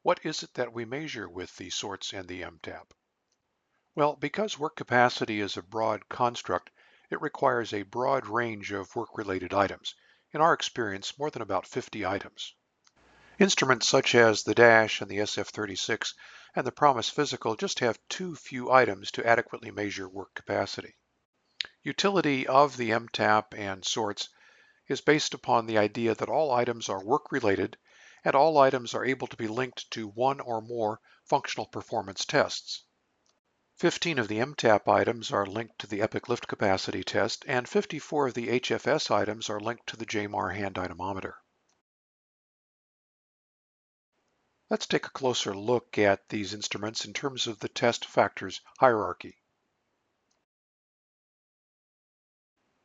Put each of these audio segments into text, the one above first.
What is it that we measure with the sorts and the MTAP? Well, because work capacity is a broad construct, it requires a broad range of work-related items. In our experience, more than about 50 items. Instruments such as the DASH and the SF-36 and the PROMIS Physical just have too few items to adequately measure work capacity. Utility of the MTAP and sorts is based upon the idea that all items are work-related and all items are able to be linked to one or more functional performance tests. 15 of the MTAP items are linked to the EPIC lift capacity test, and 54 of the HFS items are linked to the JMAR hand dynamometer. Let's take a closer look at these instruments in terms of the test factors hierarchy.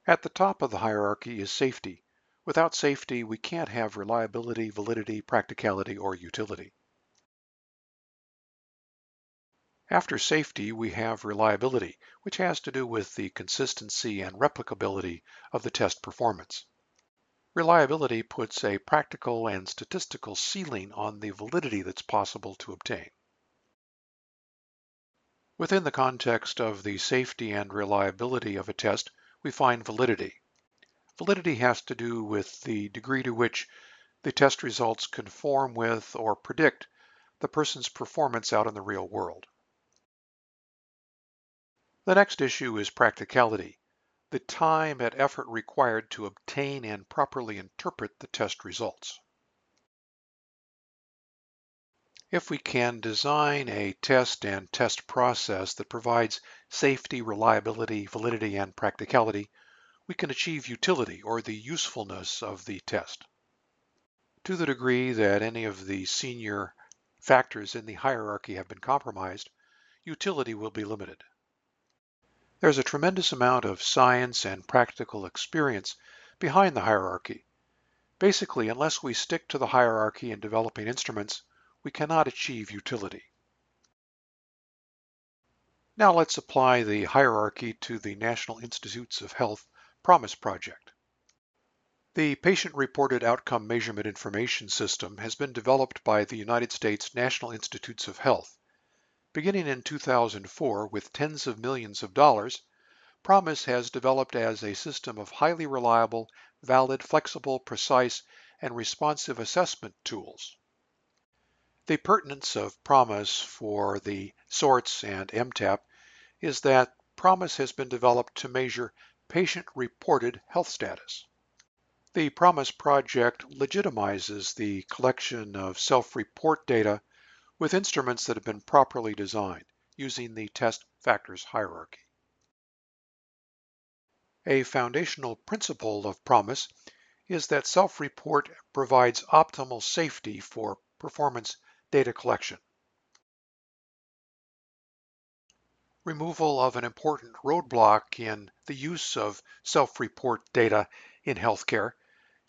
At the top of the hierarchy is safety. Without safety, we can't have reliability, validity, practicality, or utility. After safety, we have reliability, which has to do with the consistency and replicability of the test performance. Reliability puts a practical and statistical ceiling on the validity that's possible to obtain. Within the context of the safety and reliability of a test, we find validity. Validity has to do with the degree to which the test results conform with or predict the person's performance out in the real world. The next issue is practicality, the time and effort required to obtain and properly interpret the test results. If we can design a test and test process that provides safety, reliability, validity, and practicality, we can achieve utility or the usefulness of the test. To the degree that any of the senior factors in the hierarchy have been compromised, utility will be limited. There's a tremendous amount of science and practical experience behind the hierarchy. Basically, unless we stick to the hierarchy in developing instruments, we cannot achieve utility. Now let's apply the hierarchy to the National Institutes of Health PROMIS project. The Patient-Reported Outcome Measurement Information System has been developed by the United States National Institutes of Health. Beginning in 2004 with tens of millions of dollars, PROMIS has developed as a system of highly reliable, valid, flexible, precise, and responsive assessment tools. The pertinence of PROMIS for the sorts and MTAP is that PROMIS has been developed to measure patient-reported health status. The PROMIS project legitimizes the collection of self-report data with instruments that have been properly designed using the test factors hierarchy. A foundational principle of PROMIS is that self-report provides optimal safety for performance data collection. Removal of an important roadblock in the use of self-report data in healthcare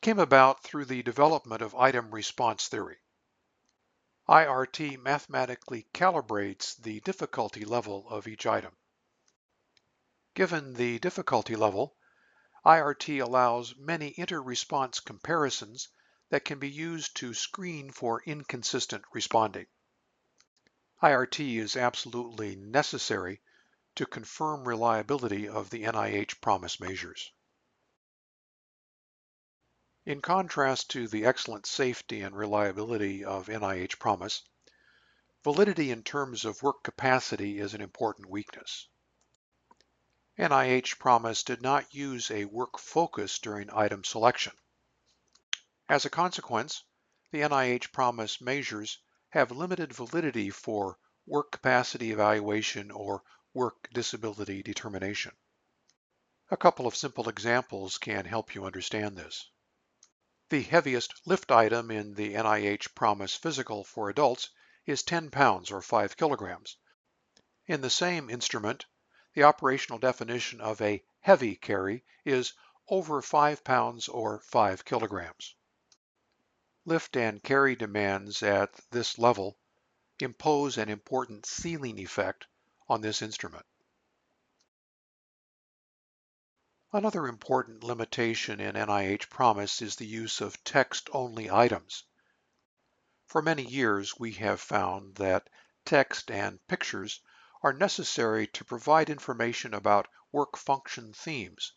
came about through the development of item response theory. IRT mathematically calibrates the difficulty level of each item. Given the difficulty level, IRT allows many inter-response comparisons that can be used to screen for inconsistent responding. IRT is absolutely necessary to confirm reliability of the NIH Promise measures. In contrast to the excellent safety and reliability of NIH Promise, validity in terms of work capacity is an important weakness. NIH Promise did not use a work focus during item selection. As a consequence, the NIH Promise measures have limited validity for work capacity evaluation or work disability determination. A couple of simple examples can help you understand this. The heaviest lift item in the NIH Promise Physical for adults is 10 pounds or 5 kilograms. In the same instrument, the operational definition of a heavy carry is over 5 pounds or 5 kilograms. Lift and carry demands at this level impose an important ceiling effect on this instrument. Another important limitation in NIH Promise is the use of text-only items. For many years, we have found that text and pictures are necessary to provide information about work function themes,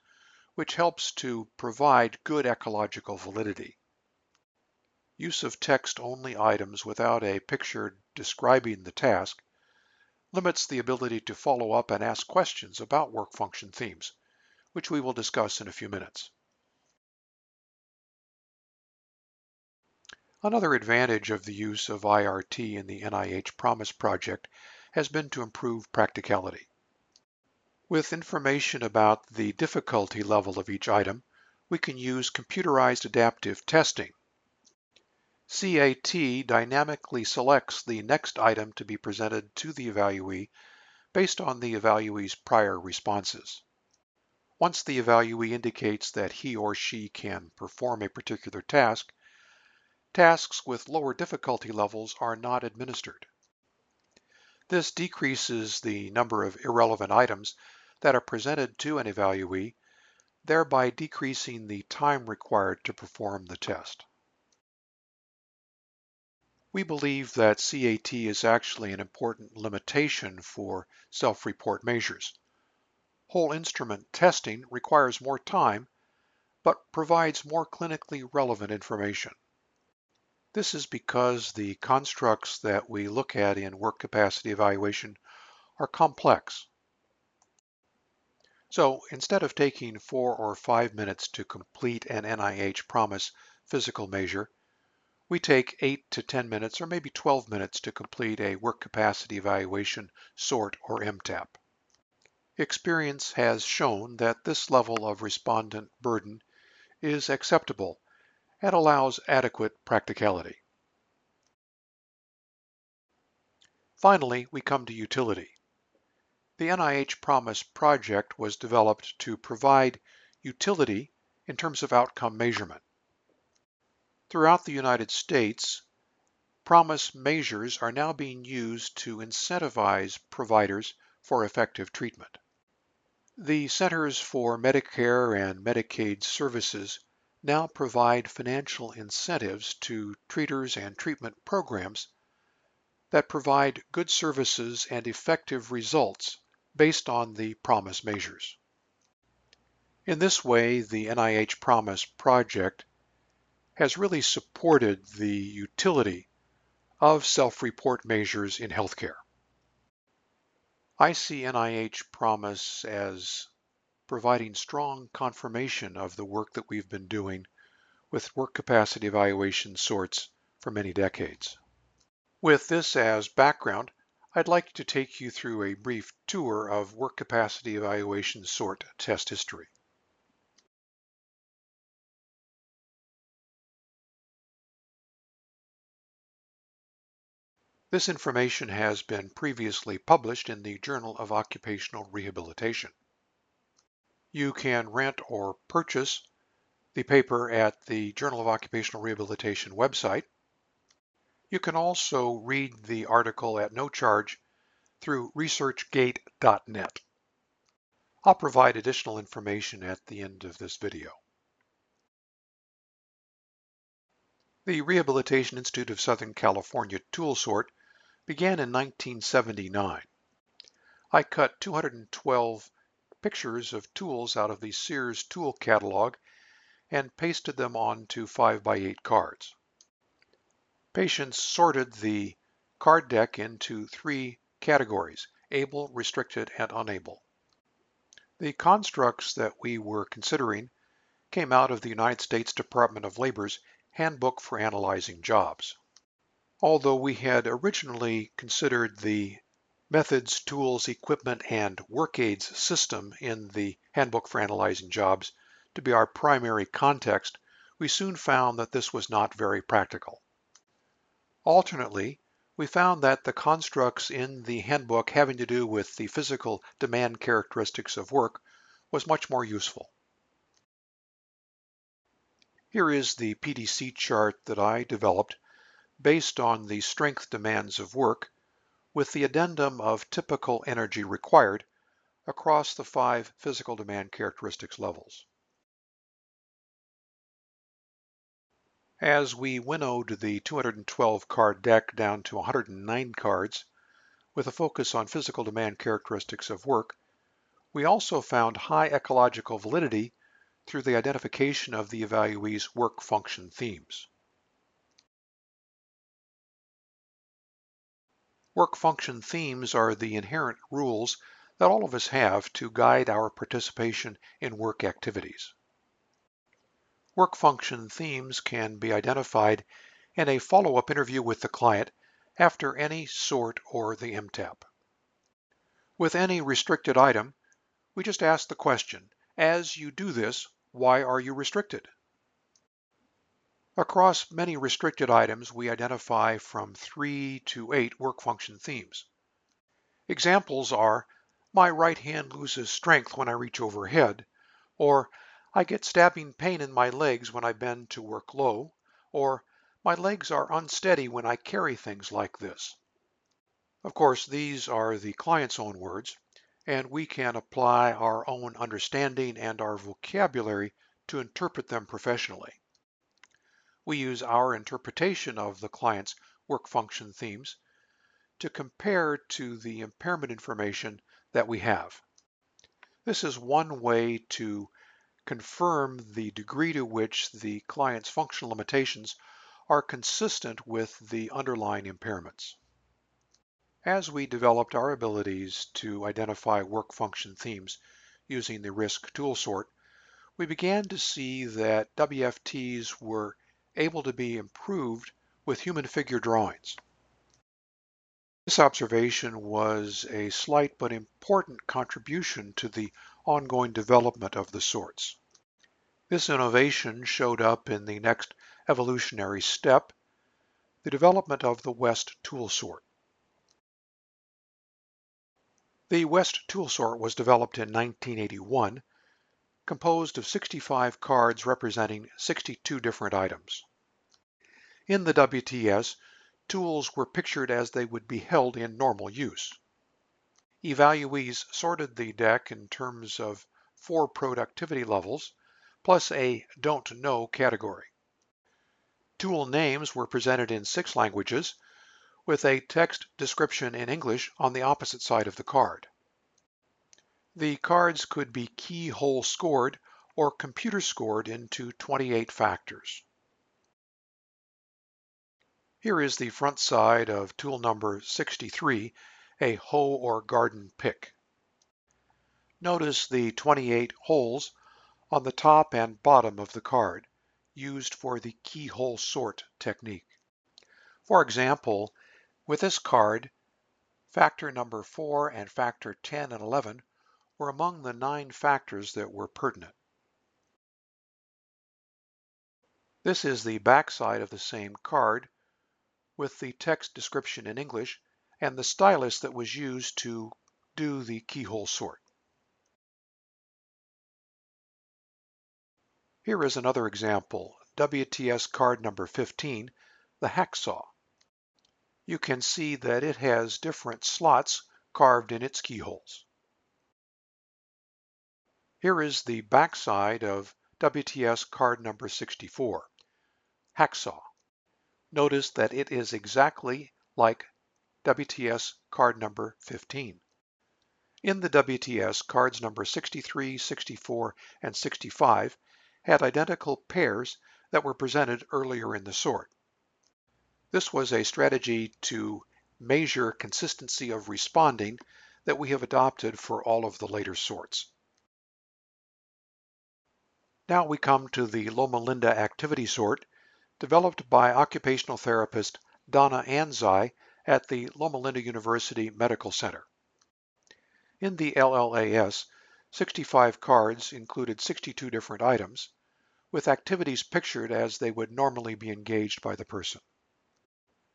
which helps to provide good ecological validity. Use of text-only items without a picture describing the task limits the ability to follow up and ask questions about work function themes, which we will discuss in a few minutes. Another advantage of the use of IRT in the NIH Promise project has been to improve practicality. With information about the difficulty level of each item, we can use computerized adaptive testing. CAT dynamically selects the next item to be presented to the evaluee based on the evaluee's prior responses. Once the evaluee indicates that he or she can perform a particular task, tasks with lower difficulty levels are not administered. This decreases the number of irrelevant items that are presented to an evaluee, thereby decreasing the time required to perform the test. We believe that CAT is actually an important limitation for self-report measures. Whole instrument testing requires more time, but provides more clinically relevant information. This is because the constructs that we look at in work capacity evaluation are complex. So instead of taking 4 or 5 minutes to complete an NIH Promise physical measure, we take 8 to 10 minutes or maybe 12 minutes to complete a work capacity evaluation sort or MTAP. Experience has shown that this level of respondent burden is acceptable and allows adequate practicality. Finally, we come to utility. The NIH Promise project was developed to provide utility in terms of outcome measurement. Throughout the United States, Promise measures are now being used to incentivize providers for effective treatment. The Centers for Medicare and Medicaid Services now provide financial incentives to treaters and treatment programs that provide good services and effective results based on the Promise measures. In this way, the NIH Promise project has really supported the utility of self-report measures in healthcare. I see NIH Promise as providing strong confirmation of the work that we've been doing with work capacity evaluation sorts for many decades. With this as background, I'd like to take you through a brief tour of work capacity evaluation sort test history. This information has been previously published in the Journal of Occupational Rehabilitation. You can rent or purchase the paper at the Journal of Occupational Rehabilitation website. You can also read the article at no charge through researchgate.net. I'll provide additional information at the end of this video. The Rehabilitation Institute of Southern California tool sort began in 1979. I cut 212 pictures of tools out of the Sears tool catalog and pasted them onto 5x8 cards. Patients sorted the card deck into 3 categories: able, restricted, and unable. The constructs that we were considering came out of the United States Department of Labor's Handbook for Analyzing Jobs. Although we had originally considered the methods, tools, equipment, and work aids system in the Handbook for Analyzing Jobs to be our primary context, we soon found that this was not very practical. Alternately, we found that the constructs in the handbook having to do with the physical demand characteristics of work was much more useful. Here is the PDC chart that I developed based on the strength demands of work with the addendum of typical energy required across the 5 physical demand characteristics levels. As we winnowed the 212 card deck down to 109 cards, with a focus on physical demand characteristics of work, we also found high ecological validity through the identification of the evaluee's work function themes. Work function themes are the inherent rules that all of us have to guide our participation in work activities. Work function themes can be identified in a follow-up interview with the client after any sort or the MTAP. With any restricted item, we just ask the question, as you do this, why are you restricted? Across many restricted items, we identify from 3 to 8 work function themes. Examples are, my right hand loses strength when I reach overhead, or I get stabbing pain in my legs when I bend to work low, or my legs are unsteady when I carry things like this. Of course, these are the client's own words, and we can apply our own understanding and our vocabulary to interpret them professionally. We use our interpretation of the client's work function themes to compare to the impairment information that we have. This is one way to confirm the degree to which the client's functional limitations are consistent with the underlying impairments. As we developed our abilities to identify work function themes using the RISC tool sort, we began to see that WFTs were able to be improved with human figure drawings. This observation was a slight but important contribution to the ongoing development of the sorts. This innovation showed up in the next evolutionary step, the development of the West tool sort. The West tool sort was developed in 1981, composed of 65 cards representing 62 different items. In the WTS, tools were pictured as they would be held in normal use. Evaluees sorted the deck in terms of 4 productivity levels, plus a don't know category. Tool names were presented in 6 languages, with a text description in English on the opposite side of the card. The cards could be keyhole scored or computer scored into 28 factors. Here is the front side of tool number 63, a hoe or garden pick. Notice the 28 holes on the top and bottom of the card, used for the keyhole sort technique. For example, with this card, factor number 4 and factor 10 and 11 were among the 9 factors that were pertinent. This is the back side of the same card with the text description in English and the stylus that was used to do the keyhole sort. Here is another example, WTS card number 15, the hacksaw. You can see that it has different slots carved in its keyholes. Here is the backside of WTS card number 64, hacksaw. Notice that it is exactly like WTS card number 15. In the WTS, cards number 63, 64, and 65 had identical pairs that were presented earlier in the sort. This was a strategy to measure consistency of responding that we have adopted for all of the later sorts. Now we come to the Loma Linda activity sort, developed by occupational therapist Donna Anzai at the Loma Linda University Medical Center. In the LLAS, 65 cards included 62 different items, with activities pictured as they would normally be engaged by the person.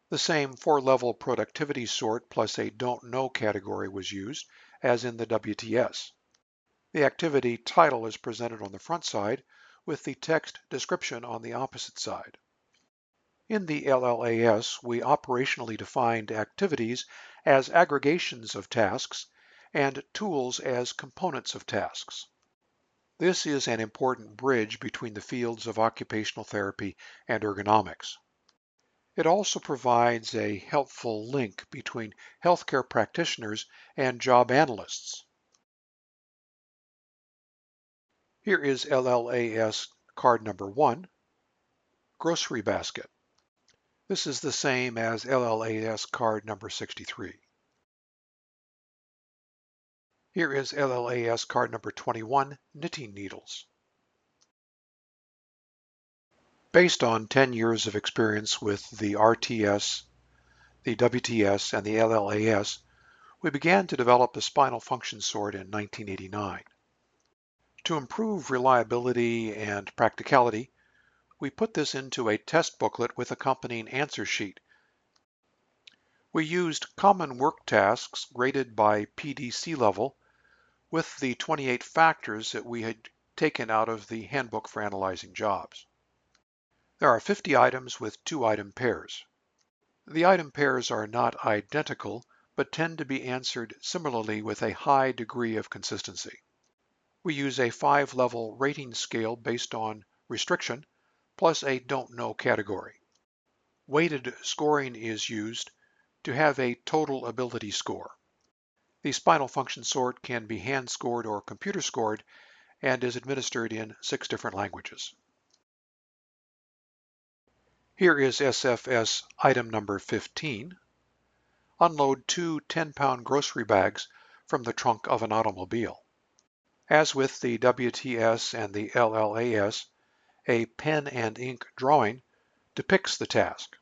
The same 4-level productivity sort plus a don't know category was used, as in the WTS. The activity title is presented on the front side, with the text description on the opposite side. In the LLAS, we operationally defined activities as aggregations of tasks and tools as components of tasks. This is an important bridge between the fields of occupational therapy and ergonomics. It also provides a helpful link between healthcare practitioners and job analysts. Here is LLAS card number 1, grocery basket. This is the same as LLAS card number 63. Here is LLAS card number 21, knitting needles. Based on 10 years of experience with the RTS, the WTS, and the LLAS, we began to develop the spinal function sort in 1989. To improve reliability and practicality, we put this into a test booklet with accompanying answer sheet. We used common work tasks graded by PDC level with the 28 factors that we had taken out of the Handbook for Analyzing Jobs. There are 50 items with 2 item pairs. The item pairs are not identical, but tend to be answered similarly with a high degree of consistency. We use a 5-level rating scale based on restriction, plus a don't know category. Weighted scoring is used to have a total ability score. The spinal function sort can be hand scored or computer scored and is administered in 6 different languages. Here is SFS item number 15. Unload 2 10-pound grocery bags from the trunk of an automobile. As with the WTS and the LLAS, a pen and ink drawing depicts the task.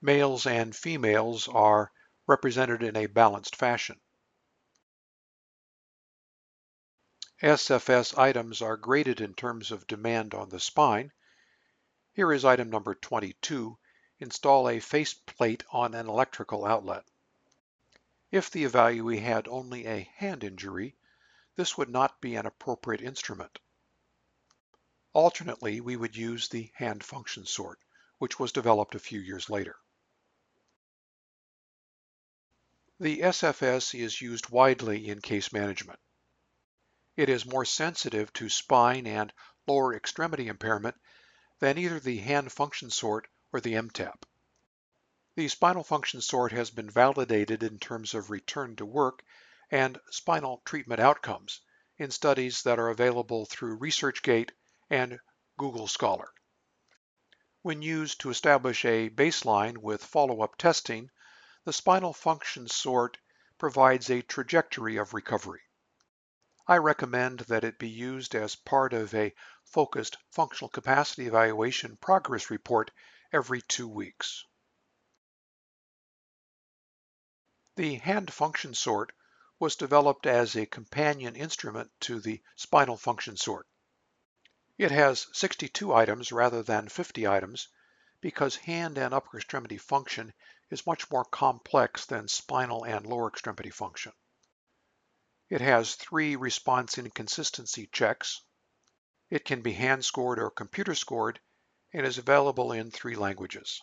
Males and females are represented in a balanced fashion. SFS items are graded in terms of demand on the spine. Here is item number 22. Install a faceplate on an electrical outlet. If the evaluee had only a hand injury, this would not be an appropriate instrument. Alternately, we would use the hand function sort, which was developed a few years later. The SFS is used widely in case management. It is more sensitive to spine and lower extremity impairment than either the hand function sort or the MTAP. The spinal function sort has been validated in terms of return to work and spinal treatment outcomes in studies that are available through ResearchGate and Google Scholar. When used to establish a baseline with follow-up testing, the spinal function sort provides a trajectory of recovery. I recommend that it be used as part of a focused functional capacity evaluation progress report every 2 weeks. The hand function sort was developed as a companion instrument to the spinal function sort. It has 62 items rather than 50 items because hand and upper extremity function is much more complex than spinal and lower extremity function. It has 3 response inconsistency checks. It can be hand scored or computer scored and is available in 3 languages.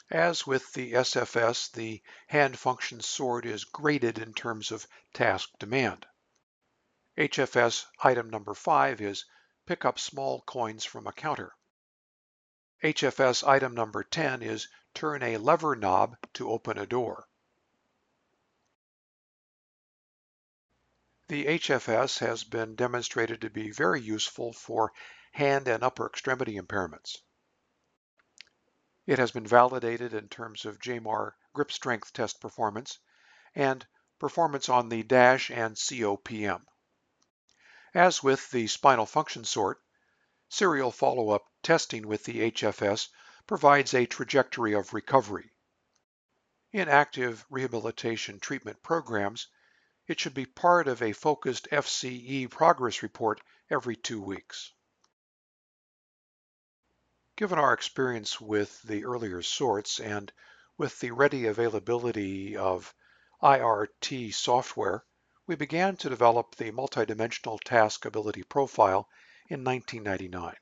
As with the SFS, the hand function sort is graded in terms of task demand. HFS item number 5 is pick up small coins from a counter. HFS item number 10 is turn a lever knob to open a door. The HFS has been demonstrated to be very useful for hand and upper extremity impairments. It has been validated in terms of JMAR grip strength test performance and performance on the DASH and COPM. As with the spinal function sort, serial follow-up testing with the HFS provides a trajectory of recovery. In active rehabilitation treatment programs, it should be part of a focused FCE progress report every 2 weeks. Given our experience with the earlier sorts and with the ready availability of IRT software, we began to develop the multidimensional task ability profile in 1999.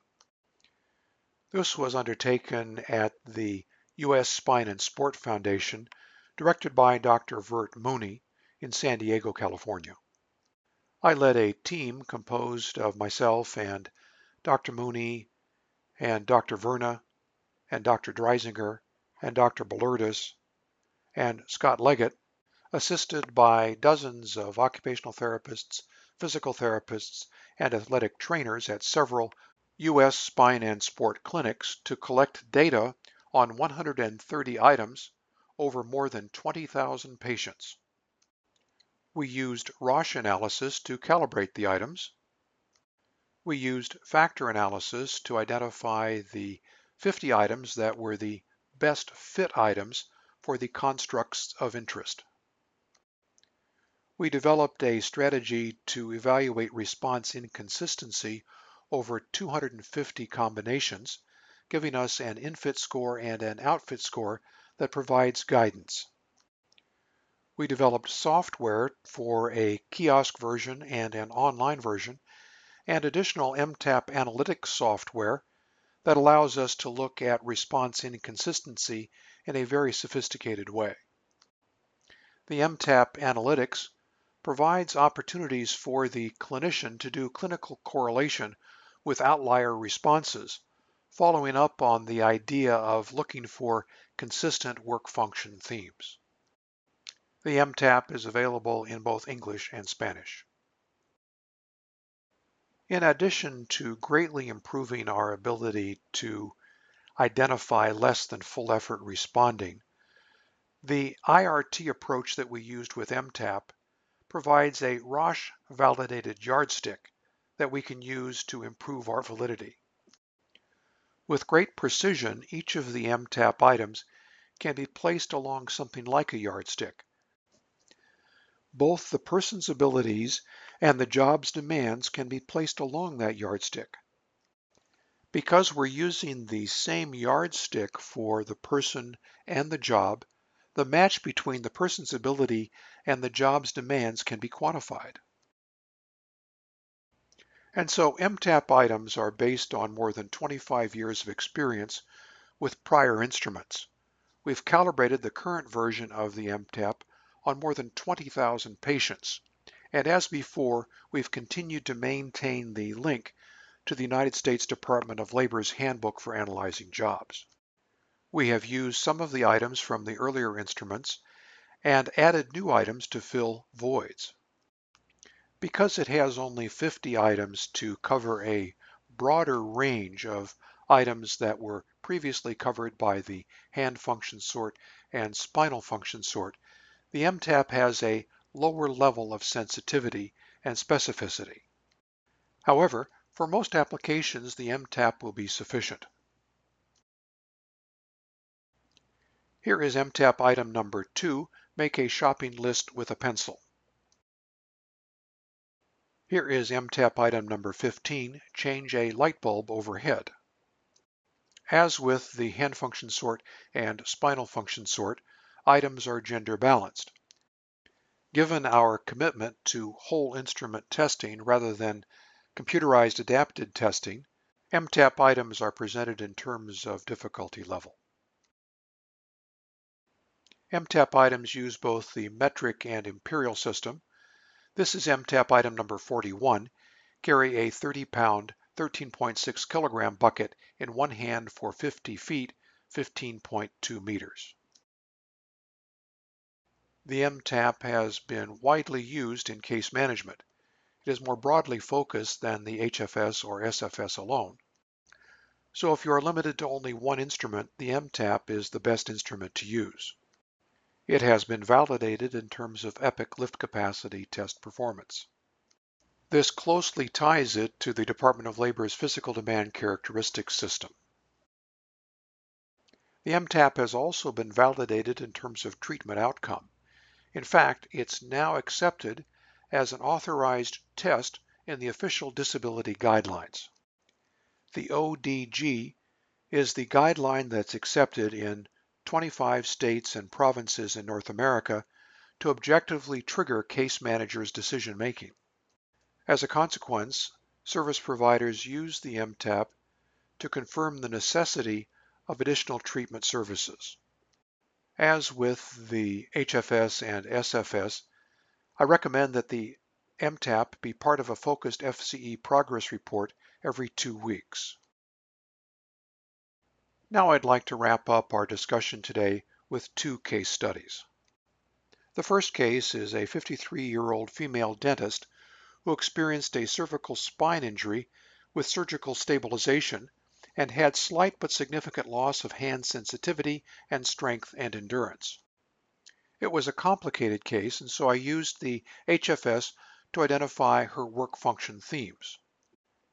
This was undertaken at the U.S. Spine and Sport Foundation, directed by Dr. Vert Mooney in San Diego, California. I led a team composed of myself and Dr. Mooney and Dr. Verna and Dr. Dreisinger and Dr. Belurdis and Scott Leggett, assisted by dozens of occupational therapists, physical therapists, and athletic trainers at several U.S. spine and sport clinics to collect data on 130 items over more than 20,000 patients. We used Roche analysis to calibrate the items. We used factor analysis to identify the 50 items that were the best fit items for the constructs of interest. We developed a strategy to evaluate response inconsistency over 250 combinations, giving us an in-fit score and an out-fit score that provides guidance. We developed software for a kiosk version and an online version, and additional MTAP analytics software that allows us to look at response inconsistency in a very sophisticated way. The MTAP analytics provides opportunities for the clinician to do clinical correlation with outlier responses, following up on the idea of looking for consistent work function themes. The MTAP is available in both English and Spanish. In addition to greatly improving our ability to identify less than full effort responding, the IRT approach that we used with MTAP provides a Roche validated yardstick that we can use to improve our validity. With great precision, each of the MTAP items can be placed along something like a yardstick. Both the person's abilities and the job's demands can be placed along that yardstick. Because we're using the same yardstick for the person and the job, the match between the person's ability and the job's demands can be quantified. And so MTAP items are based on more than 25 years of experience with prior instruments. We've calibrated the current version of the MTAP on more than 20,000 patients. And as before, we've continued to maintain the link to the United States Department of Labor's Handbook for Analyzing Jobs. We have used some of the items from the earlier instruments and added new items to fill voids. Because it has only 50 items to cover a broader range of items that were previously covered by the hand function sort and spinal function sort, the MTAP has a lower level of sensitivity and specificity. However, for most applications, the MTAP will be sufficient. Here is MTAP item number 2, make a shopping list with a pencil. Here is MTAP item number 15, change a light bulb overhead. As with the hand function sort and spinal function sort, items are gender balanced. Given our commitment to whole instrument testing rather than computerized adapted testing, MTAP items are presented in terms of difficulty level. MTAP items use both the metric and imperial system. This is MTAP item number 41. Carry a 30-pound, 13.6 kilogram bucket in one hand for 50 feet, 15.2 meters. The MTAP has been widely used in case management. It is more broadly focused than the HFS or SFS alone. So if you are limited to only one instrument, the MTAP is the best instrument to use. It has been validated in terms of EPIC lift capacity test performance. This closely ties it to the Department of Labor's physical demand characteristics system. The MTAP has also been validated in terms of treatment outcome. In fact, it's now accepted as an authorized test in the official disability guidelines. The ODG is the guideline that's accepted in 25 states and provinces in North America to objectively trigger case managers' decision making. As a consequence, service providers use the MTAP to confirm the necessity of additional treatment services. As with the HFS and SFS, I recommend that the MTAP be part of a focused FCE progress report every 2 weeks. Now I'd like to wrap up our discussion today with 2 case studies. The first case is a 53-year-old female dentist who experienced a cervical spine injury with surgical stabilization and had slight but significant loss of hand sensitivity and strength and endurance. It was a complicated case, and so I used the HFS to identify her work function themes.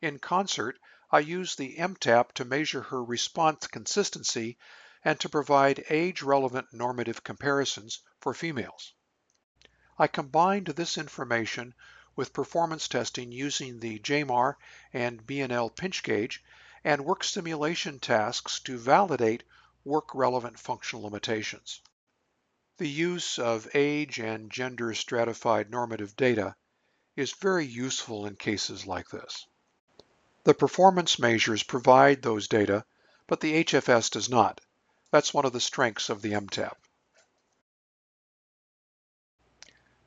In concert, I used the MTAP to measure her response consistency and to provide age-relevant normative comparisons for females. I combined this information with performance testing using the JMAR and BNL pinch gauge and work simulation tasks to validate work-relevant functional limitations. The use of age and gender stratified normative data is very useful in cases like this. The performance measures provide those data, but the HFS does not. That's one of the strengths of the MTAP.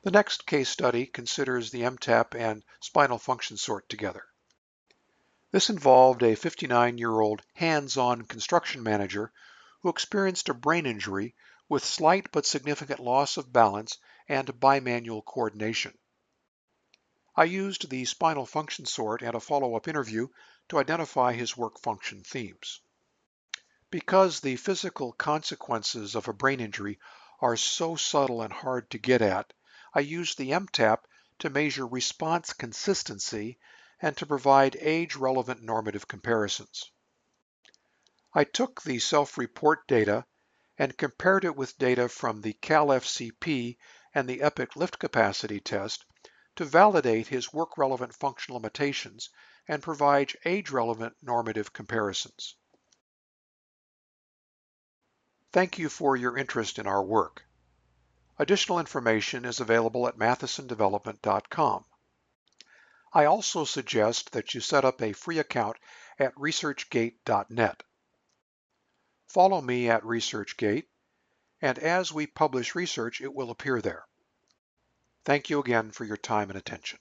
The next case study considers the MTAP and spinal function sort together. This involved a 59-year-old hands-on construction manager who experienced a brain injury with slight but significant loss of balance and bimanual coordination. I used the spinal function sort and a follow-up interview to identify his work function themes. Because the physical consequences of a brain injury are so subtle and hard to get at, I used the MTAP to measure response consistency and to provide age-relevant normative comparisons. I took the self-report data and compared it with data from the CAL-FCP and the EPIC lift capacity test to validate his work-relevant functional limitations and provide age-relevant normative comparisons. Thank you for your interest in our work. Additional information is available at mathesondevelopment.com. I also suggest that you set up a free account at researchgate.net. Follow me at ResearchGate, and as we publish research, it will appear there. Thank you again for your time and attention.